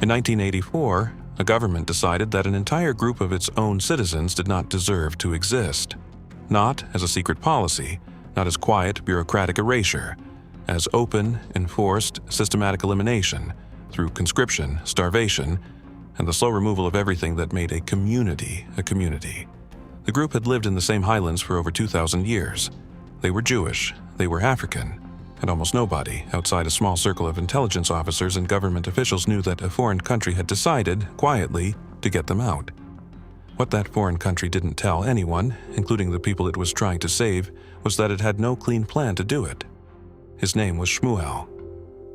In 1984, a government decided that an entire group of its own citizens did not deserve to exist. Not as a secret policy, not as quiet, bureaucratic erasure, as open, enforced, systematic elimination through conscription, starvation, and the slow removal of everything that made a community a community. The group had lived in the same highlands for over 2,000 years. They were Jewish, they were African, and almost nobody outside a small circle of intelligence officers and government officials knew that a foreign country had decided, quietly, to get them out. What that foreign country didn't tell anyone, including the people it was trying to save, was that it had no clean plan to do it. His name was Shmuel.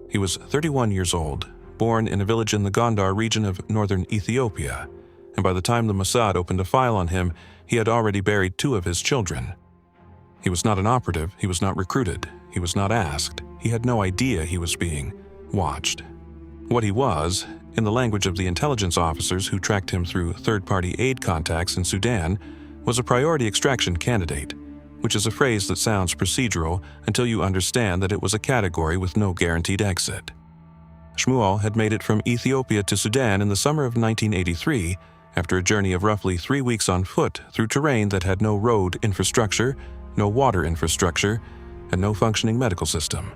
He was 31 years old, born in a village in the Gondar region of northern Ethiopia, and by the time the Mossad opened a file on him, he had already buried 2 of his children. He was not an operative, he was not recruited, he was not asked, he had no idea he was being watched. What he was, in the language of the intelligence officers who tracked him through third-party aid contacts in Sudan, was a priority extraction candidate, which is a phrase that sounds procedural until you understand that it was a category with no guaranteed exit. Shmuel had made it from Ethiopia to Sudan in the summer of 1983 after a journey of roughly 3 weeks on foot through terrain that had no road infrastructure, no water infrastructure, and no functioning medical system.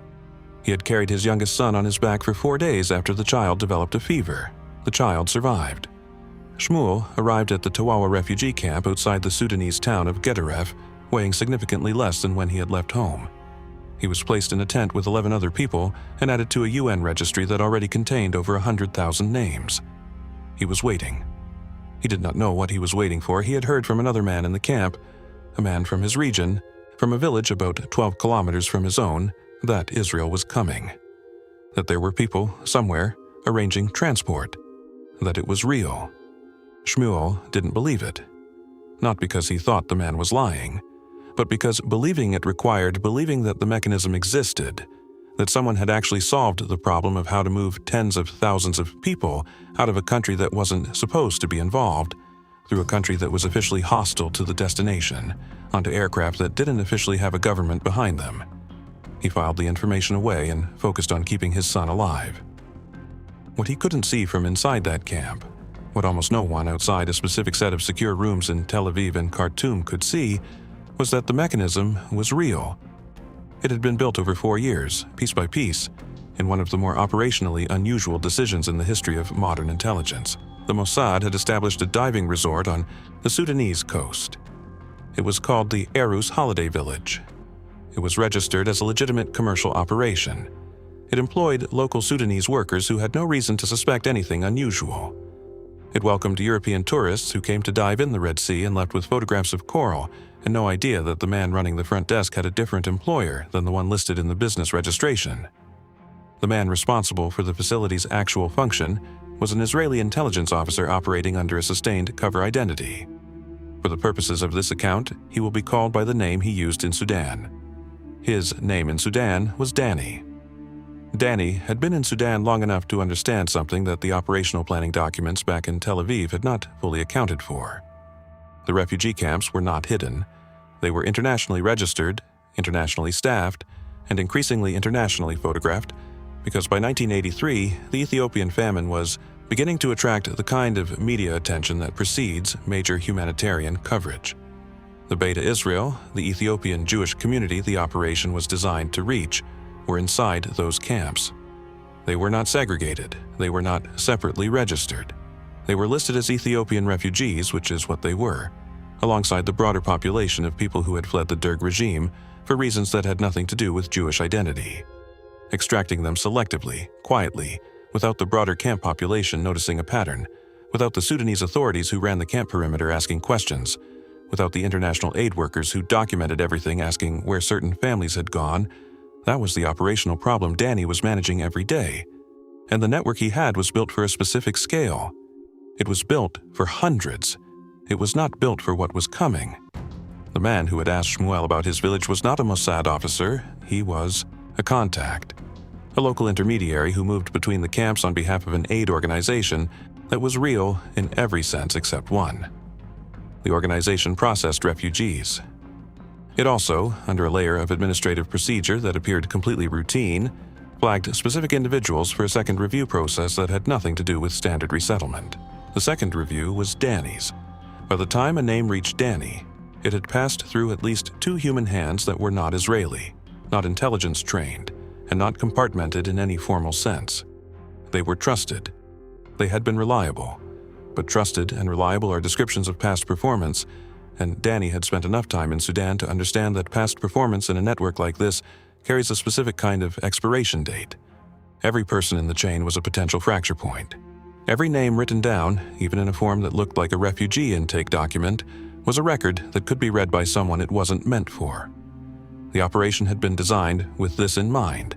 He had carried his youngest son on his back for 4 days after the child developed a fever. The child survived. Shmuel arrived at the Tawawa refugee camp outside the Sudanese town of Gedaref, weighing significantly less than when he had left home. He was placed in a tent with 11 other people and added to a UN registry that already contained over 100,000 names. He was waiting. He did not know what he was waiting for. He had heard from another man in the camp, a man from his region, from a village about 12 kilometers from his own, that Israel was coming. That there were people, somewhere, arranging transport. That it was real. Shmuel didn't believe it. Not because he thought the man was lying, but because believing it required believing that the mechanism existed, that someone had actually solved the problem of how to move tens of thousands of people out of a country that wasn't supposed to be involved, through a country that was officially hostile to the destination, onto aircraft that didn't officially have a government behind them. He filed the information away and focused on keeping his son alive. What he couldn't see from inside that camp, what almost no one outside a specific set of secure rooms in Tel Aviv and Khartoum could see, was that the mechanism was real. It had been built over 4 years, piece by piece, in one of the more operationally unusual decisions in the history of modern intelligence. The Mossad had established a diving resort on the Sudanese coast. It was called the Arus Holiday Village. It was registered as a legitimate commercial operation. It employed local Sudanese workers who had no reason to suspect anything unusual. It welcomed European tourists who came to dive in the Red Sea and left with photographs of coral and no idea that the man running the front desk had a different employer than the one listed in the business registration. The man responsible for the facility's actual function was an Israeli intelligence officer operating under a sustained cover identity. For the purposes of this account, he will be called by the name he used in Sudan. His name in Sudan was Danny. Danny had been in Sudan long enough to understand something that the operational planning documents back in Tel Aviv had not fully accounted for. The refugee camps were not hidden. They were internationally registered, internationally staffed, and increasingly internationally photographed, because by 1983, the Ethiopian famine was beginning to attract the kind of media attention that precedes major humanitarian coverage. The Beta Israel, the Ethiopian Jewish community the operation was designed to reach, were inside those camps. They were not segregated. They were not separately registered. They were listed as Ethiopian refugees, which is what they were, alongside the broader population of people who had fled the Derg regime for reasons that had nothing to do with Jewish identity. Extracting them selectively, quietly, without the broader camp population noticing a pattern, without the Sudanese authorities who ran the camp perimeter asking questions, without the international aid workers who documented everything asking where certain families had gone. That was the operational problem Danny was managing every day. And the network he had was built for a specific scale. It was built for hundreds. It was not built for what was coming. The man who had asked Shmuel about his village was not a Mossad officer. He was a contact. A local intermediary who moved between the camps on behalf of an aid organization that was real in every sense except one. The organization processed refugees. It also, under a layer of administrative procedure that appeared completely routine, flagged specific individuals for a second review process that had nothing to do with standard resettlement. The second review was Danny's. By the time a name reached Danny, it had passed through at least 2 human hands that were not Israeli, not intelligence trained, and not compartmented in any formal sense. They were trusted. They had been reliable. But trusted and reliable are descriptions of past performance, and Danny had spent enough time in Sudan to understand that past performance in a network like this carries a specific kind of expiration date. Every person in the chain was a potential fracture point. Every name written down, even in a form that looked like a refugee intake document, was a record that could be read by someone it wasn't meant for. The operation had been designed with this in mind.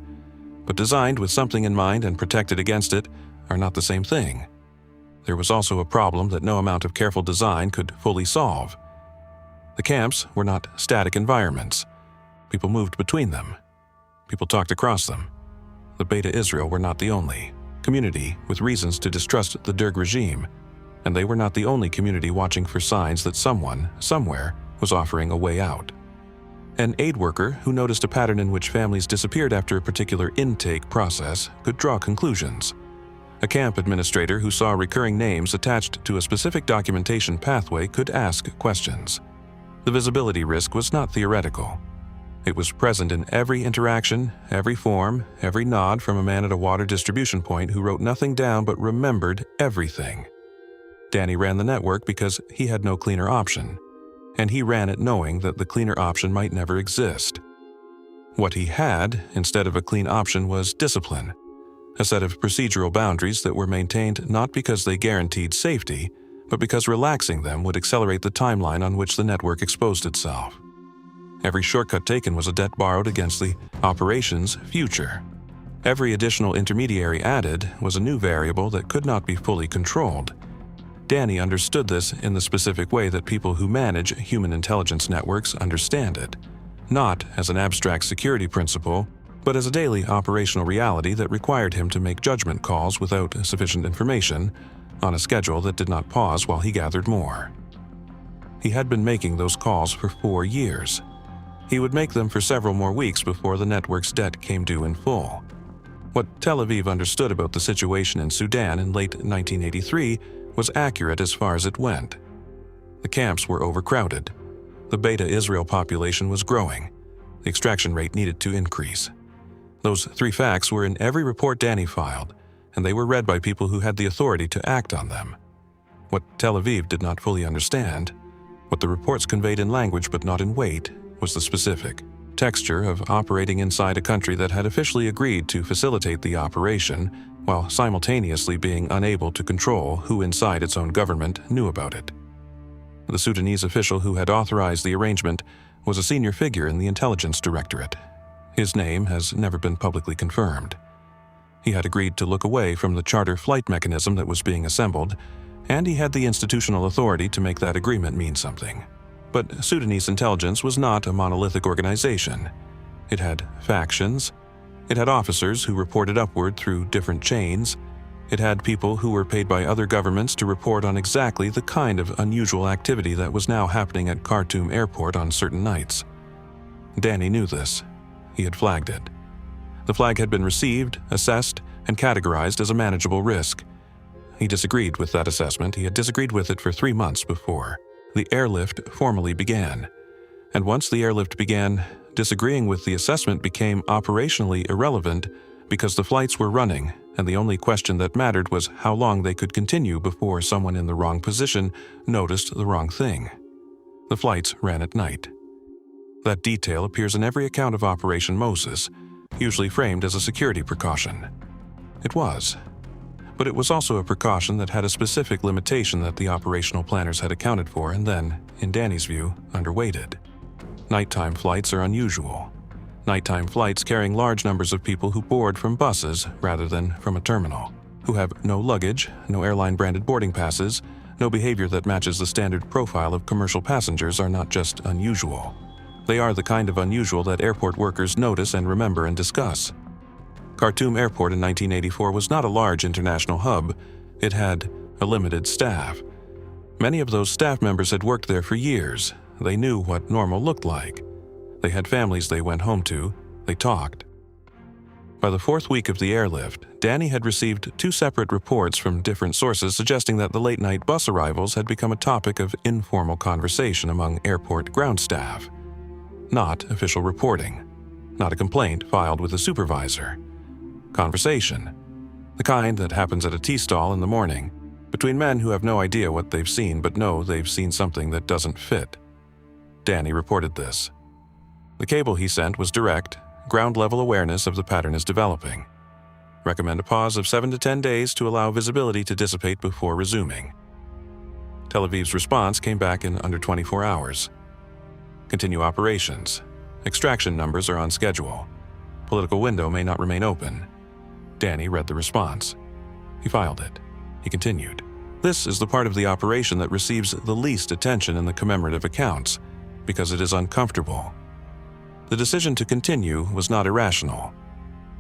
But designed with something in mind and protected against it are not the same thing. There was also a problem that no amount of careful design could fully solve. The camps were not static environments. People moved between them. People talked across them. The Beta Israel were not the only community with reasons to distrust the Derg regime, and they were not the only community watching for signs that someone, somewhere, was offering a way out. An aid worker who noticed a pattern in which families disappeared after a particular intake process could draw conclusions. A camp administrator who saw recurring names attached to a specific documentation pathway could ask questions. The visibility risk was not theoretical. It was present in every interaction, every form, every nod from a man at a water distribution point who wrote nothing down but remembered everything. Danny ran the network because he had no cleaner option, and he ran it knowing that the cleaner option might never exist. What he had, instead of a clean option, was discipline, a set of procedural boundaries that were maintained not because they guaranteed safety, but because relaxing them would accelerate the timeline on which the network exposed itself. Every shortcut taken was a debt borrowed against the operation's future. Every additional intermediary added was a new variable that could not be fully controlled. Danny understood this in the specific way that people who manage human intelligence networks understand it, not as an abstract security principle, but as a daily operational reality that required him to make judgment calls without sufficient information, on a schedule that did not pause while he gathered more. He had been making those calls for 4 years. He would make them for several more weeks before the network's debt came due in full. What Tel Aviv understood about the situation in Sudan in late 1983 was accurate as far as it went. The camps were overcrowded. The Beta Israel population was growing. The extraction rate needed to increase. Those 3 facts were in every report Danny filed, and they were read by people who had the authority to act on them. What Tel Aviv did not fully understand, what the reports conveyed in language but not in weight, was the specific texture of operating inside a country that had officially agreed to facilitate the operation while simultaneously being unable to control who inside its own government knew about it. The Sudanese official who had authorized the arrangement was a senior figure in the intelligence directorate. His name has never been publicly confirmed. He had agreed to look away from the charter flight mechanism that was being assembled, and he had the institutional authority to make that agreement mean something. But Sudanese intelligence was not a monolithic organization. It had factions. It had officers who reported upward through different chains. It had people who were paid by other governments to report on exactly the kind of unusual activity that was now happening at Khartoum airport on certain nights. Danny knew this. He had flagged it. The flag had been received, assessed, and categorized as a manageable risk. He disagreed with that assessment. He had disagreed with it for 3 months before the airlift formally began. And once the airlift began, disagreeing with the assessment became operationally irrelevant because the flights were running, and the only question that mattered was how long they could continue before someone in the wrong position noticed the wrong thing. The flights ran at night. That detail appears in every account of Operation Moses, usually framed as a security precaution. It was. But it was also a precaution that had a specific limitation that the operational planners had accounted for and then, in Danny's view, underweighted. Nighttime flights are unusual. Nighttime flights carrying large numbers of people who board from buses rather than from a terminal, who have no luggage, no airline-branded boarding passes, no behavior that matches the standard profile of commercial passengers are not just unusual. They are the kind of unusual that airport workers notice and remember and discuss. Khartoum Airport in 1984 was not a large international hub. It had a limited staff. Many of those staff members had worked there for years. They knew what normal looked like. They had families they went home to. They talked. By the fourth week of the airlift, Danny had received 2 separate reports from different sources suggesting that the late-night bus arrivals had become a topic of informal conversation among airport ground staff. Not official reporting. Not a complaint filed with a supervisor. Conversation. The kind that happens at a tea stall in the morning, between men who have no idea what they've seen but know they've seen something that doesn't fit. Danny reported this. The cable he sent was direct, ground-level awareness of the pattern is developing. Recommend a pause of 7 to 10 days to allow visibility to dissipate before resuming. Tel Aviv's response came back in under 24 hours. Continue operations. Extraction numbers are on schedule. Political window may not remain open. Danny read the response. He filed it. He continued. This is the part of the operation that receives the least attention in the commemorative accounts, because it is uncomfortable. The decision to continue was not irrational.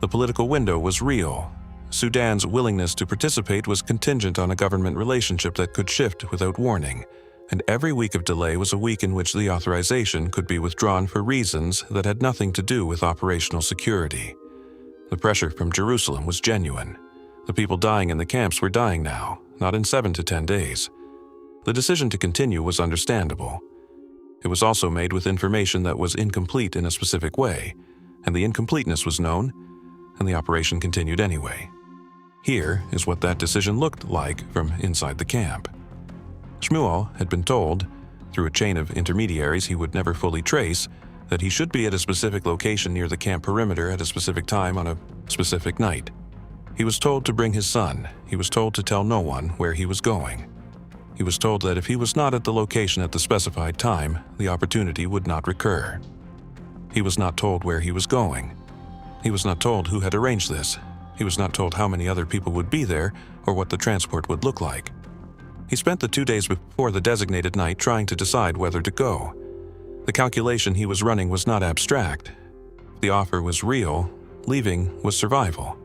The political window was real. Sudan's willingness to participate was contingent on a government relationship that could shift without warning, and every week of delay was a week in which the authorization could be withdrawn for reasons that had nothing to do with operational security. The pressure from Jerusalem was genuine. The people dying in the camps were dying now, not in 7 to 10 days. The decision to continue was understandable. It was also made with information that was incomplete in a specific way, and the incompleteness was known, and the operation continued anyway. Here is what that decision looked like from inside the camp. Shmuel had been told, through a chain of intermediaries he would never fully trace, that he should be at a specific location near the camp perimeter at a specific time on a specific night. He was told to bring his son. He was told to tell no one where he was going. He was told that if he was not at the location at the specified time, the opportunity would not recur. He was not told where he was going. He was not told who had arranged this. He was not told how many other people would be there or what the transport would look like. He spent the 2 days before the designated night trying to decide whether to go. The calculation he was running was not abstract. If the offer was real, leaving was survival.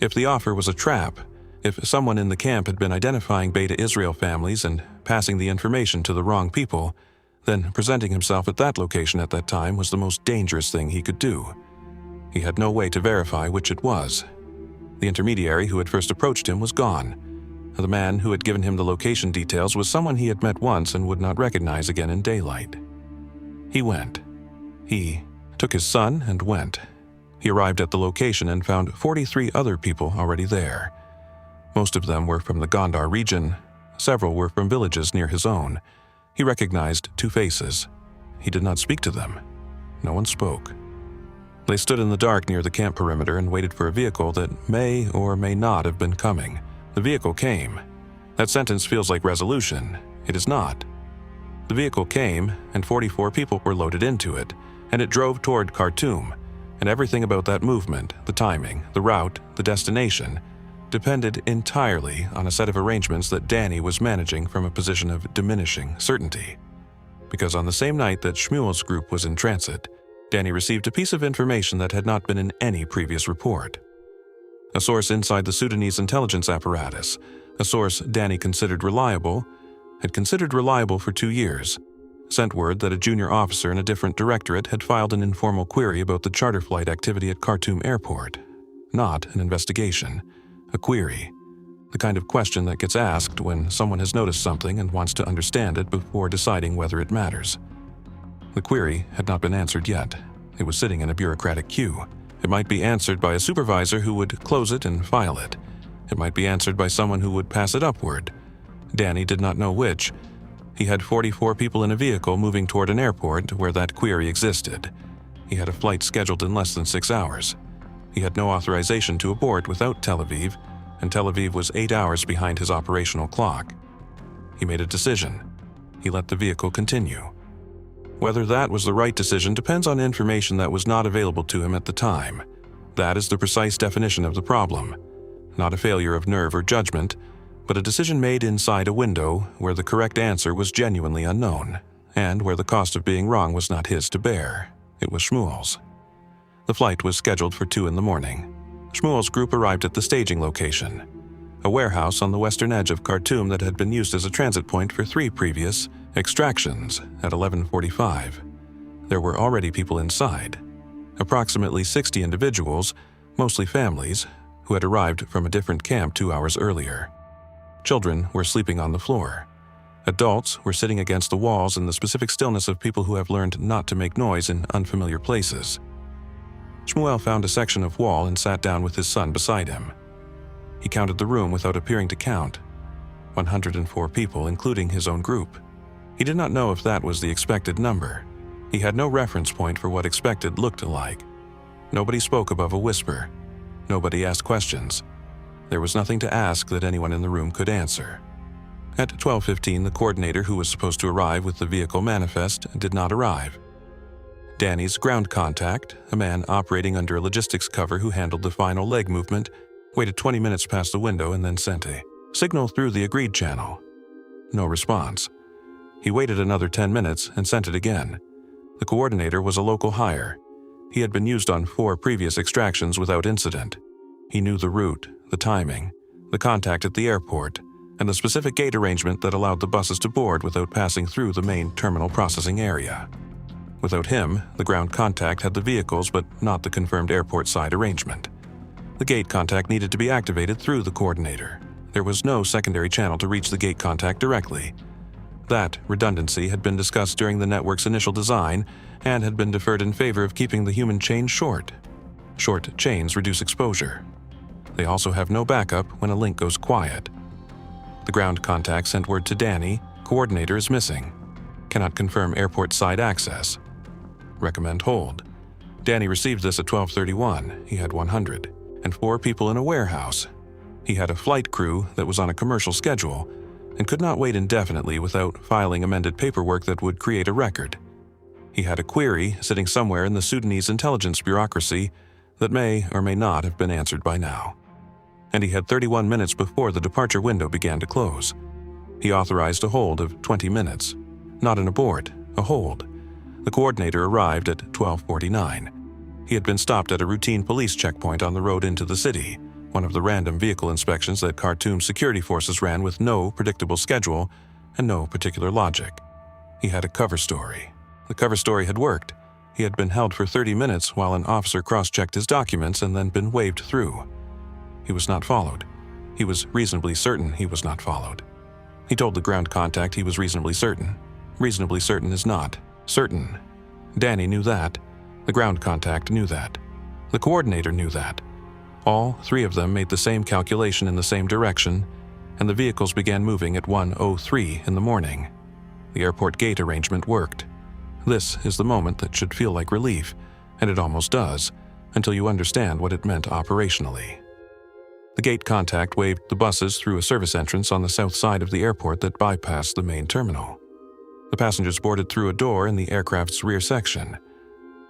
If the offer was a trap, if someone in the camp had been identifying Beta Israel families and passing the information to the wrong people, then presenting himself at that location at that time was the most dangerous thing he could do. He had no way to verify which it was. The intermediary who had first approached him was gone. The man who had given him the location details was someone he had met once and would not recognize again in daylight. He went. He took his son and went. He arrived at the location and found 43 other people already there. Most of them were from the Gondar region. Several were from villages near his own. He recognized 2 faces. He did not speak to them. No one spoke. They stood in the dark near the camp perimeter and waited for a vehicle that may or may not have been coming. The vehicle came. That sentence feels like resolution. It is not. The vehicle came, and 44 people were loaded into it, and it drove toward Khartoum, and everything about that movement, the timing, the route, the destination, depended entirely on a set of arrangements that Danny was managing from a position of diminishing certainty. Because on the same night that Shmuel's group was in transit, Danny received a piece of information that had not been in any previous report. A source inside the Sudanese intelligence apparatus, a source Danny considered reliable, had considered reliable for 2 years, sent word that a junior officer in a different directorate had filed an informal query about the charter flight activity at Khartoum Airport. Not an investigation, a query. The kind of question that gets asked when someone has noticed something and wants to understand it before deciding whether it matters. The query had not been answered yet. It was sitting in a bureaucratic queue. It might be answered by a supervisor who would close it and file it. It might be answered by someone who would pass it upward. Danny did not know which. He had 44 people in a vehicle moving toward an airport where that query existed. He had a flight scheduled in less than 6 hours. He had no authorization to abort without Tel Aviv, and Tel Aviv was 8 hours behind his operational clock. He made a decision. He let the vehicle continue. Whether that was the right decision depends on information that was not available to him at the time. That is the precise definition of the problem. Not a failure of nerve or judgment, but a decision made inside a window where the correct answer was genuinely unknown, and where the cost of being wrong was not his to bear. It was Shmuel's. The flight was scheduled for 2 a.m. Shmuel's group arrived at the staging location, a warehouse on the western edge of Khartoum that had been used as a transit point for 3 previous extractions at 11:45. There were already people inside. Approximately 60 individuals, mostly families who had arrived from a different camp 2 hours earlier. Children were sleeping on the floor. Adults were sitting against the walls in the specific stillness of people who have learned not to make noise in unfamiliar places. Shmuel found a section of wall and sat down with his son beside him. He counted the room without appearing to count. 104 people, including his own group. He did not know if that was the expected number. He had no reference point for what expected looked like. Nobody spoke above a whisper. Nobody asked questions. There was nothing to ask that anyone in the room could answer. At 12:15, the coordinator who was supposed to arrive with the vehicle manifest did not arrive. Danny's ground contact, a man operating under a logistics cover who handled the final leg movement, waited 20 minutes past the window and then sent a signal through the agreed channel. No response. He waited another 10 minutes and sent it again. The coordinator was a local hire. He had been used on 4 previous extractions without incident. He knew the route, the timing, the contact at the airport, and the specific gate arrangement that allowed the buses to board without passing through the main terminal processing area. Without him, the ground contact had the vehicles but not the confirmed airport side arrangement. The gate contact needed to be activated through the coordinator. There was no secondary channel to reach the gate contact directly. That redundancy had been discussed during the network's initial design and had been deferred in favor of keeping the human chain short. Short chains reduce exposure. They also have no backup when a link goes quiet. The ground contact sent word to Danny, coordinator is missing. Cannot confirm airport side access. Recommend hold. Danny received this at 12:31. He had 104 people in a warehouse. He had a flight crew that was on a commercial schedule and could not wait indefinitely without filing amended paperwork that would create a record. He had a query sitting somewhere in the Sudanese intelligence bureaucracy that may or may not have been answered by now. And he had 31 minutes before the departure window began to close. He authorized a hold of 20 minutes. Not an abort, a hold. The coordinator arrived at 12:49. He had been stopped at a routine police checkpoint on the road into the city, one of the random vehicle inspections that Khartoum security forces ran with no predictable schedule and no particular logic. He had a cover story. The cover story had worked. He had been held for 30 minutes while an officer cross-checked his documents and then been waved through. He was not followed. He was reasonably certain he was not followed. He told the ground contact he was reasonably certain. Reasonably certain is not certain. Danny knew that. The ground contact knew that. The coordinator knew that. All 3 of them made the same calculation in the same direction, and the vehicles began moving at 1:03 in the morning. The airport gate arrangement worked. This is the moment that should feel like relief, and it almost does, until you understand what it meant operationally. The gate contact waved the buses through a service entrance on the south side of the airport that bypassed the main terminal. The passengers boarded through a door in the aircraft's rear section.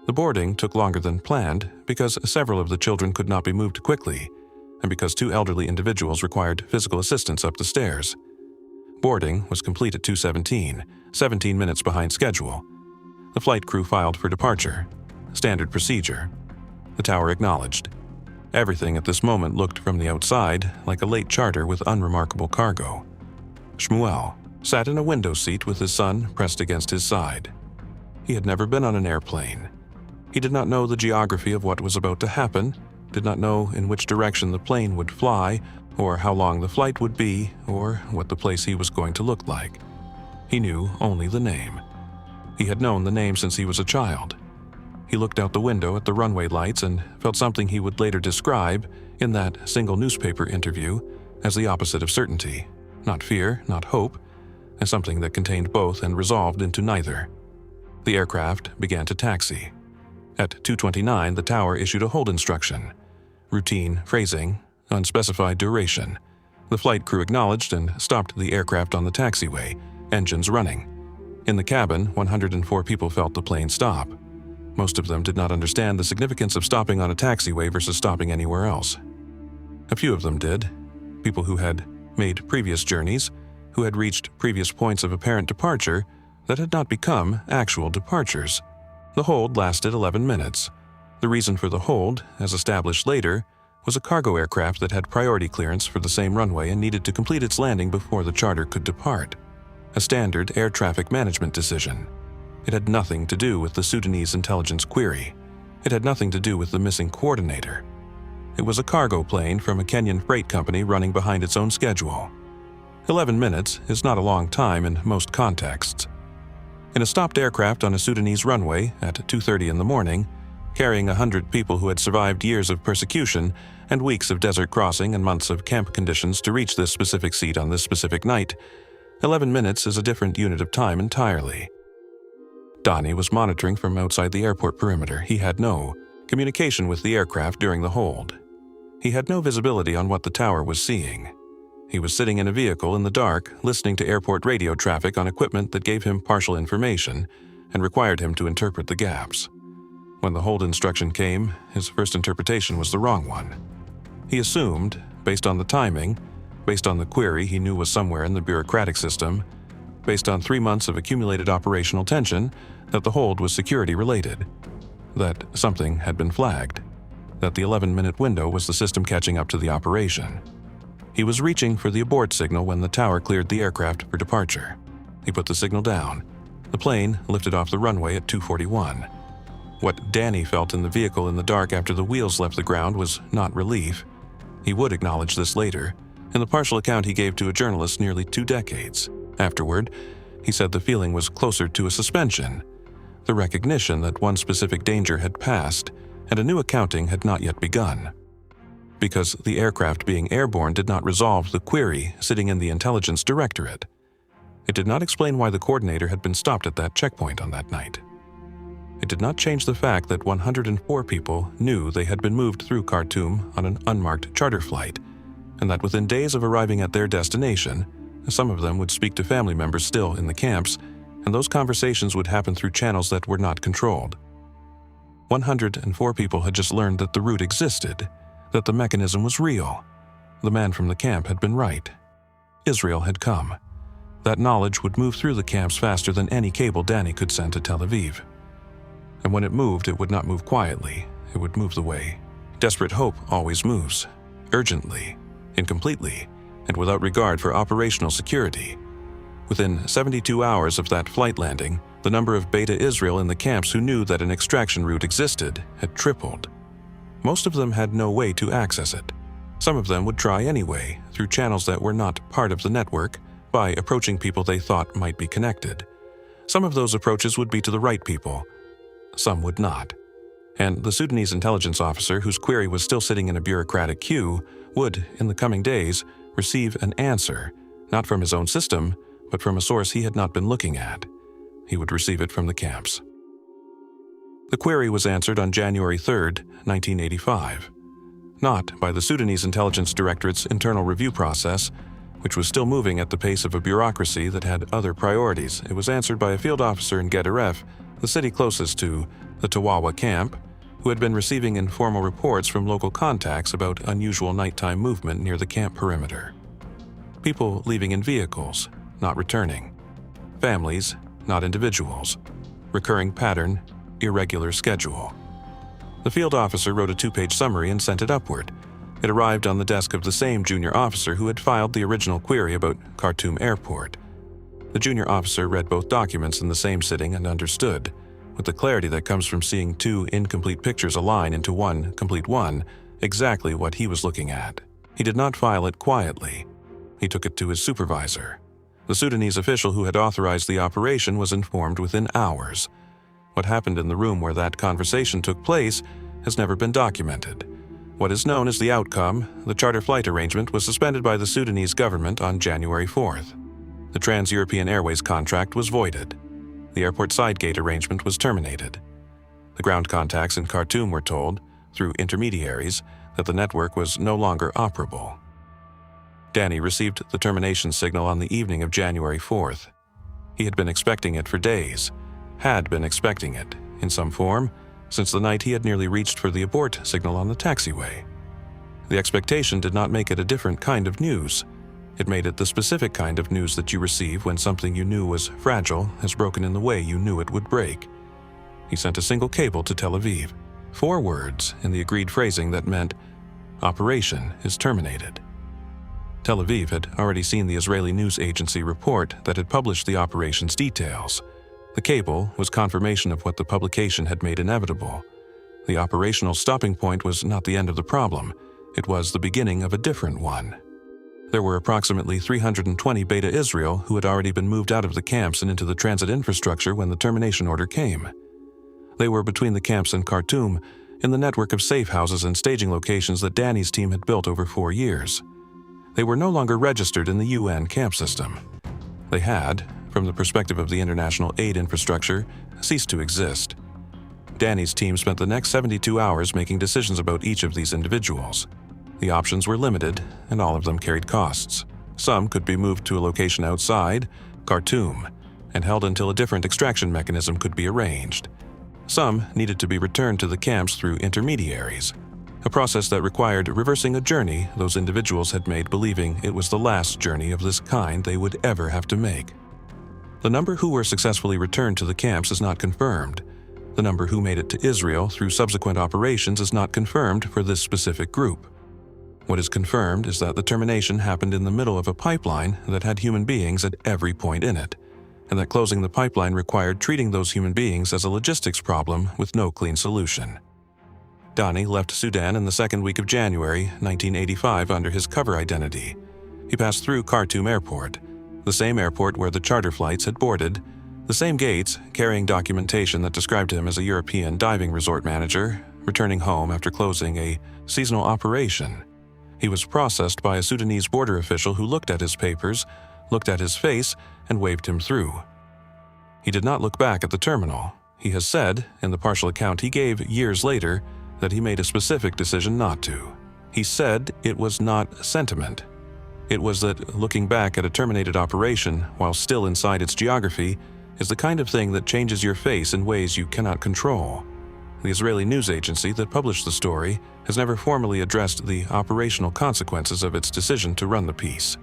The boarding took longer than planned because several of the children could not be moved quickly, and because 2 elderly individuals required physical assistance up the stairs. Boarding was complete at 2:17, 17 minutes behind schedule. The flight crew filed for departure. Standard procedure. The tower acknowledged. Everything at this moment looked from the outside like a late charter with unremarkable cargo. Shmuel sat in a window seat with his son pressed against his side. He had never been on an airplane. He did not know the geography of what was about to happen, did not know in which direction the plane would fly, or how long the flight would be, or what the place he was going to look like. He knew only the name. He had known the name since he was a child. He looked out the window at the runway lights and felt something he would later describe, in that single newspaper interview, as the opposite of certainty. Not fear, not hope, as something that contained both and resolved into neither. The aircraft began to taxi. At 2:29, the tower issued a hold instruction. Routine phrasing, unspecified duration. The flight crew acknowledged and stopped the aircraft on the taxiway, engines running. In the cabin, 104 people felt the plane stop. Most of them did not understand the significance of stopping on a taxiway versus stopping anywhere else. A few of them did. People who had made previous journeys, who had reached previous points of apparent departure that had not become actual departures. The hold lasted 11 minutes. The reason for the hold, as established later, was a cargo aircraft that had priority clearance for the same runway and needed to complete its landing before the charter could depart. A standard air traffic management decision. It had nothing to do with the Sudanese intelligence query. It had nothing to do with the missing coordinator. It was a cargo plane from a Kenyan freight company running behind its own schedule. 11 minutes is not a long time in most contexts. In a stopped aircraft on a Sudanese runway at 2:30 in the morning, carrying 100 people who had survived years of persecution and weeks of desert crossing and months of camp conditions to reach this specific seat on this specific night, 11 minutes is a different unit of time entirely. Donnie was monitoring from outside the airport perimeter. He had no communication with the aircraft during the hold. He had no visibility on what the tower was seeing. He was sitting in a vehicle in the dark, listening to airport radio traffic on equipment that gave him partial information and required him to interpret the gaps. When the hold instruction came, his first interpretation was the wrong one. He assumed, based on the timing, based on the query he knew was somewhere in the bureaucratic system, based on 3 months of accumulated operational tension, that the hold was security-related, that something had been flagged, that the 11-minute window was the system catching up to the operation. He was reaching for the abort signal when the tower cleared the aircraft for departure. He put the signal down. The plane lifted off the runway at 2:41. What Danny felt in the vehicle in the dark after the wheels left the ground was not relief. He would acknowledge this later, in the partial account he gave to a journalist nearly 2 decades. Afterward, he said the feeling was closer to a suspension, the recognition that one specific danger had passed and a new accounting had not yet begun. Because the aircraft being airborne did not resolve the query sitting in the intelligence directorate. It did not explain why the coordinator had been stopped at that checkpoint on that night. It did not change the fact that 104 people knew they had been moved through Khartoum on an unmarked charter flight, and that within days of arriving at their destination, some of them would speak to family members still in the camps, and those conversations would happen through channels that were not controlled. 104 people had just learned that the route existed, that the mechanism was real. The man from the camp had been right. Israel had come. That knowledge would move through the camps faster than any cable Danny could send to Tel Aviv. And when it moved, it would not move quietly. It would move the way desperate hope always moves, urgently, incompletely, and without regard for operational security. Within 72 hours of that flight landing, the number of Beta Israel in the camps who knew that an extraction route existed had tripled. Most of them had no way to access it. Some of them would try anyway, through channels that were not part of the network, by approaching people they thought might be connected. Some of those approaches would be to the right people. Some would not. And the Sudanese intelligence officer, whose query was still sitting in a bureaucratic queue, would, in the coming days, receive an answer, not from his own system, but from a source he had not been looking at. He would receive it from the camps. The query was answered on January 3, 1985. Not by the Sudanese Intelligence Directorate's internal review process, which was still moving at the pace of a bureaucracy that had other priorities. It was answered by a field officer in Gedaref, the city closest to the Tawawa camp, who had been receiving informal reports from local contacts about unusual nighttime movement near the camp perimeter. People leaving in vehicles, not returning. Families, not individuals. Recurring pattern, irregular schedule. The field officer wrote a 2-page summary and sent it upward. It arrived on the desk of the same junior officer who had filed the original query about Khartoum Airport. The junior officer read both documents in the same sitting and understood, with the clarity that comes from seeing 2 incomplete pictures align into one complete one, exactly what he was looking at. He did not file it quietly. He took it to his supervisor. The Sudanese official who had authorized the operation was informed within hours. What happened in the room where that conversation took place has never been documented. What is known as the outcome, the charter flight arrangement was suspended by the Sudanese government on January 4th. The Trans-European Airways contract was voided. The airport side gate arrangement was terminated. The ground contacts in Khartoum were told, through intermediaries, that the network was no longer operable. Danny received the termination signal on the evening of January 4th. He had been expecting it for days, had been expecting it, in some form, since the night he had nearly reached for the abort signal on the taxiway. The expectation did not make it a different kind of news. It made it the specific kind of news that you receive when something you knew was fragile has broken in the way you knew it would break. He sent a single cable to Tel Aviv, 4 words in the agreed phrasing that meant, "Operation is terminated." Tel Aviv had already seen the Israeli news agency report that had published the operation's details. The cable was confirmation of what the publication had made inevitable. The operational stopping point was not the end of the problem, it was the beginning of a different one. There were approximately 320 Beta Israel who had already been moved out of the camps and into the transit infrastructure when the termination order came. They were between the camps and Khartoum, in the network of safe houses and staging locations that Danny's team had built over 4 years. They were no longer registered in the UN camp system. They had, from the perspective of the international aid infrastructure, ceased to exist. Danny's team spent the next 72 hours making decisions about each of these individuals. The options were limited, and all of them carried costs. Some could be moved to a location outside, Khartoum, and held until a different extraction mechanism could be arranged. Some needed to be returned to the camps through intermediaries, a process that required reversing a journey those individuals had made believing it was the last journey of this kind they would ever have to make. The number who were successfully returned to the camps is not confirmed. The number who made it to Israel through subsequent operations is not confirmed for this specific group. What is confirmed is that the termination happened in the middle of a pipeline that had human beings at every point in it, and that closing the pipeline required treating those human beings as a logistics problem with no clean solution. Danny left Sudan in the second week of January 1985 under his cover identity. He passed through Khartoum Airport, the same airport where the charter flights had boarded, the same gates carrying documentation that described him as a European diving resort manager, returning home after closing a seasonal operation. He was processed by a Sudanese border official who looked at his papers, looked at his face, and waved him through. He did not look back at the terminal. He has said, in the partial account he gave years later, that he made a specific decision not to. He said it was not sentiment. It was that looking back at a terminated operation while still inside its geography is the kind of thing that changes your face in ways you cannot control. The Israeli news agency that published the story has never formally addressed the operational consequences of its decision to run the piece.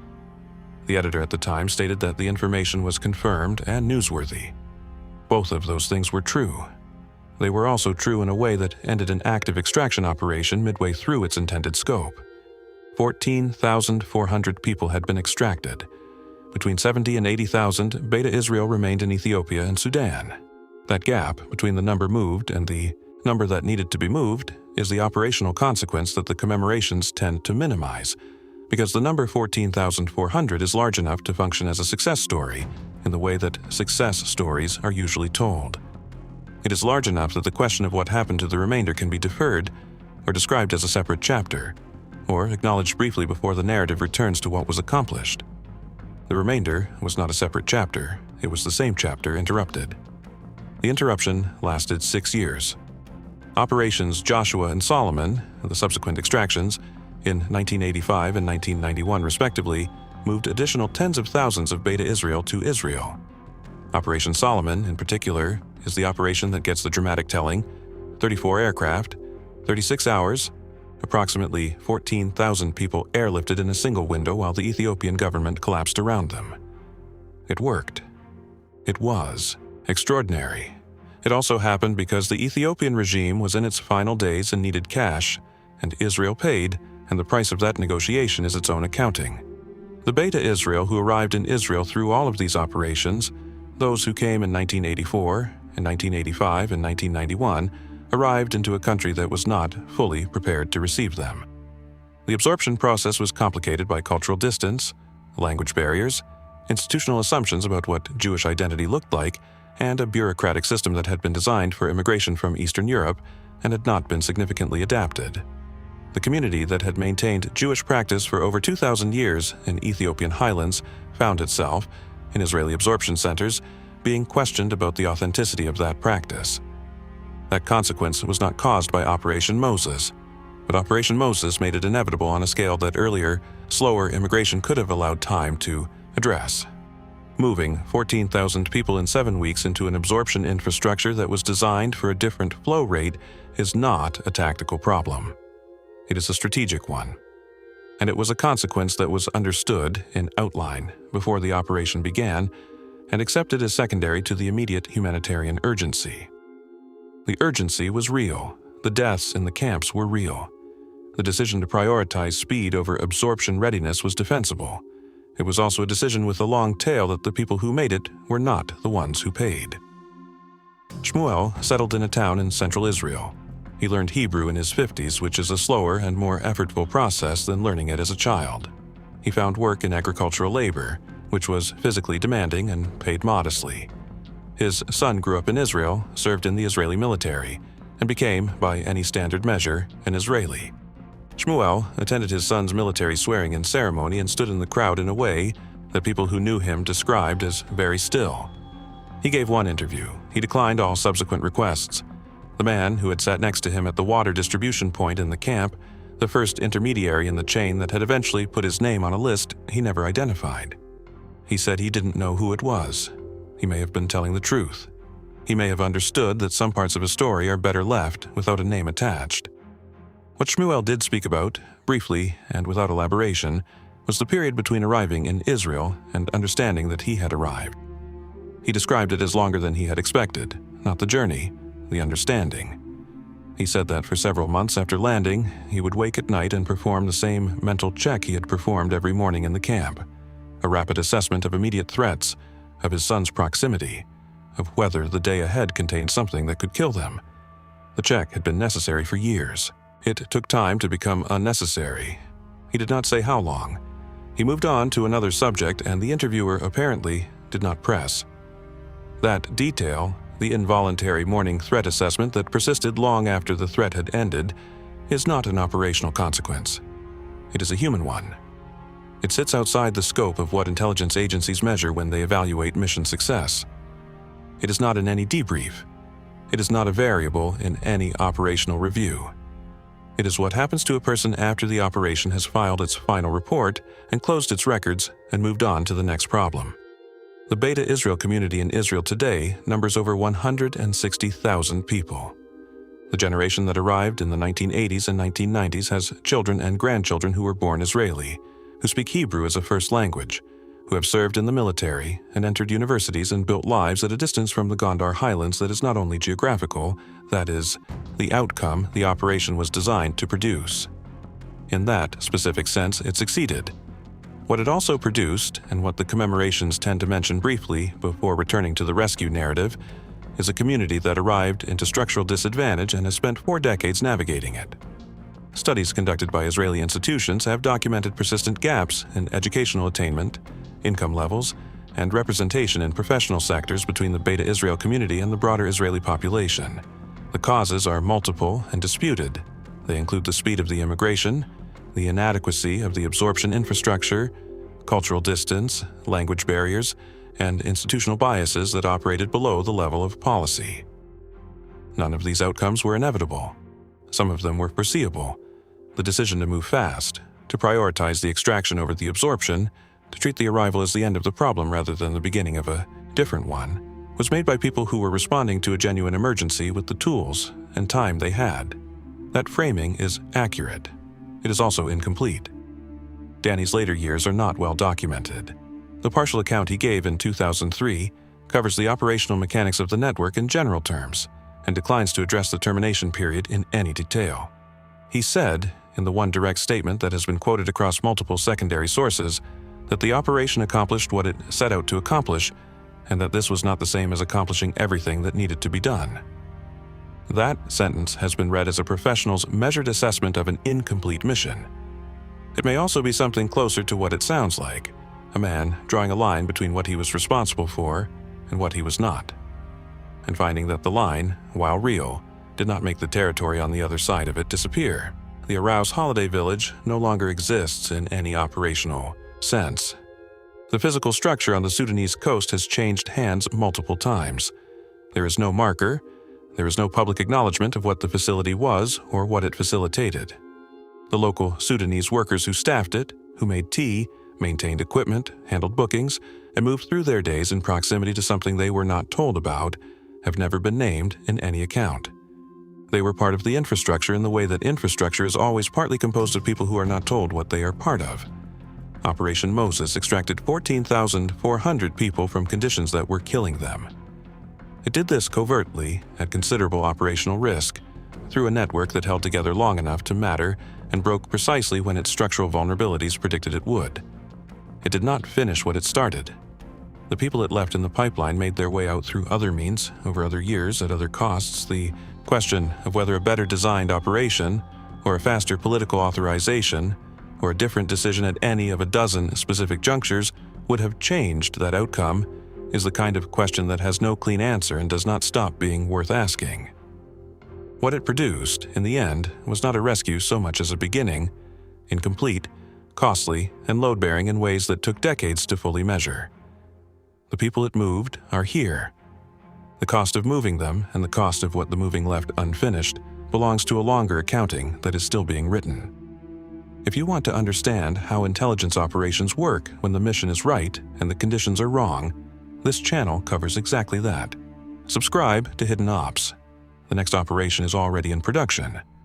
The editor at the time stated that the information was confirmed and newsworthy. Both of those things were true. They were also true in a way that ended an active extraction operation midway through its intended scope. 14,400 people had been extracted. Between 70 and 80,000 Beta Israel remained in Ethiopia and Sudan. That gap between the number moved and the number that needed to be moved is the operational consequence that the commemorations tend to minimize, because the number 14,400 is large enough to function as a success story in the way that success stories are usually told. It is large enough that the question of what happened to the remainder can be deferred or described as a separate chapter, or acknowledged briefly before the narrative returns to what was accomplished. The remainder was not a separate chapter, it was the same chapter interrupted. The interruption lasted 6 years. Operations Joshua and Solomon, the subsequent extractions, in 1985 and 1991 respectively, moved additional tens of thousands of Beta Israel to Israel. Operation Solomon, in particular, is the operation that gets the dramatic telling: 34 aircraft, 36 hours, approximately 14,000 people airlifted in a single window while the Ethiopian government collapsed around them. It worked. It was extraordinary. It also happened because the Ethiopian regime was in its final days and needed cash, and Israel paid, and the price of that negotiation is its own accounting. The Beta Israel who arrived in Israel through all of these operations, those who came in 1984, in 1985, and 1991, arrived into a country that was not fully prepared to receive them. The absorption process was complicated by cultural distance, language barriers, institutional assumptions about what Jewish identity looked like, and a bureaucratic system that had been designed for immigration from Eastern Europe and had not been significantly adapted. The community that had maintained Jewish practice for over 2,000 years in Ethiopian highlands found itself, in Israeli absorption centers, being questioned about the authenticity of that practice. That consequence was not caused by Operation Moses, but Operation Moses made it inevitable on a scale that earlier, slower immigration could have allowed time to address. Moving 14,000 people in 7 weeks into an absorption infrastructure that was designed for a different flow rate is not a tactical problem. It is a strategic one. And it was a consequence that was understood in outline before the operation began and accepted as secondary to the immediate humanitarian urgency. The urgency was real. The deaths in the camps were real. The decision to prioritize speed over absorption readiness was defensible. It was also a decision with a long tail that the people who made it were not the ones who paid. Shmuel settled in a town in central Israel. He learned Hebrew in his 50s, which is a slower and more effortful process than learning it as a child. He found work in agricultural labor, which was physically demanding and paid modestly. His son grew up in Israel, served in the Israeli military, and became, by any standard measure, an Israeli. Shmuel attended his son's military swearing-in ceremony and stood in the crowd in a way that people who knew him described as very still. He gave one interview. He declined all subsequent requests. The man who had sat next to him at the water distribution point in the camp, the first intermediary in the chain that had eventually put his name on a list he never identified. He said he didn't know who it was. He may have been telling the truth. He may have understood that some parts of a story are better left without a name attached. What Shmuel did speak about, briefly and without elaboration, was the period between arriving in Israel and understanding that he had arrived. He described it as longer than he had expected, not the journey, the understanding. He said that for several months after landing, he would wake at night and perform the same mental check he had performed every morning in the camp, a rapid assessment of immediate threats, of his son's proximity, of whether the day ahead contained something that could kill them. The check had been necessary for years. It took time to become unnecessary. He did not say how long. He moved on to another subject, and the interviewer apparently did not press. That detail, the involuntary morning threat assessment that persisted long after the threat had ended, is not an operational consequence. It is a human one. It sits outside the scope of what intelligence agencies measure when they evaluate mission success. It is not in any debrief. It is not a variable in any operational review. It is what happens to a person after the operation has filed its final report and closed its records and moved on to the next problem. The Beta Israel community in Israel today numbers over 160,000 people. The generation that arrived in the 1980s and 1990s has children and grandchildren who were born Israeli, who speak Hebrew as a first language, who have served in the military and entered universities and built lives at a distance from the Gondar Highlands that is not only geographical, that is, the outcome the operation was designed to produce. In that specific sense, it succeeded. What it also produced, and what the commemorations tend to mention briefly before returning to the rescue narrative, is a community that arrived into structural disadvantage and has spent 4 decades navigating it. Studies conducted by Israeli institutions have documented persistent gaps in educational attainment, income levels, and representation in professional sectors between the Beta Israel community and the broader Israeli population. The causes are multiple and disputed. They include the speed of the immigration, the inadequacy of the absorption infrastructure, cultural distance, language barriers, and institutional biases that operated below the level of policy. None of these outcomes were inevitable. Some of them were foreseeable. The decision to move fast, to prioritize the extraction over the absorption, to treat the arrival as the end of the problem rather than the beginning of a different one, was made by people who were responding to a genuine emergency with the tools and time they had. That framing is accurate. It is also incomplete. Danny's later years are not well documented. The partial account he gave in 2003 covers the operational mechanics of the network in general terms and declines to address the termination period in any detail. He said, in the one direct statement that has been quoted across multiple secondary sources, that the operation accomplished what it set out to accomplish and that this was not the same as accomplishing everything that needed to be done. That sentence has been read as a professional's measured assessment of an incomplete mission. It may also be something closer to what it sounds like, a man drawing a line between what he was responsible for and what he was not, and finding that the line, while real, did not make the territory on the other side of it disappear. The Arus holiday village no longer exists in any operational sense. The physical structure on the Sudanese coast has changed hands multiple times. There is no marker. There is no public acknowledgement of what the facility was or what it facilitated. The local Sudanese workers who staffed it, who made tea, maintained equipment, handled bookings, and moved through their days in proximity to something they were not told about, have never been named in any account. They were part of the infrastructure in the way that infrastructure is always partly composed of people who are not told what they are part of. Operation Moses extracted 14,400 people from conditions that were killing them. It did this covertly, at considerable operational risk, through a network that held together long enough to matter and broke precisely when its structural vulnerabilities predicted it would. It did not finish what it started. The people it left in the pipeline made their way out through other means, over other years, at other costs. The Question of whether a better designed operation, or a faster political authorization, or a different decision at any of a dozen specific junctures would have changed that outcome is the kind of question that has no clean answer and does not stop being worth asking. What it produced, in the end, was not a rescue so much as a beginning, incomplete, costly, and load-bearing in ways that took decades to fully measure. The people it moved are here. The cost of moving them and the cost of what the moving left unfinished belongs to a longer accounting that is still being written. If you want to understand how intelligence operations work when the mission is right and the conditions are wrong, this channel covers exactly that. Subscribe to Hidden Ops. The next operation is already in production.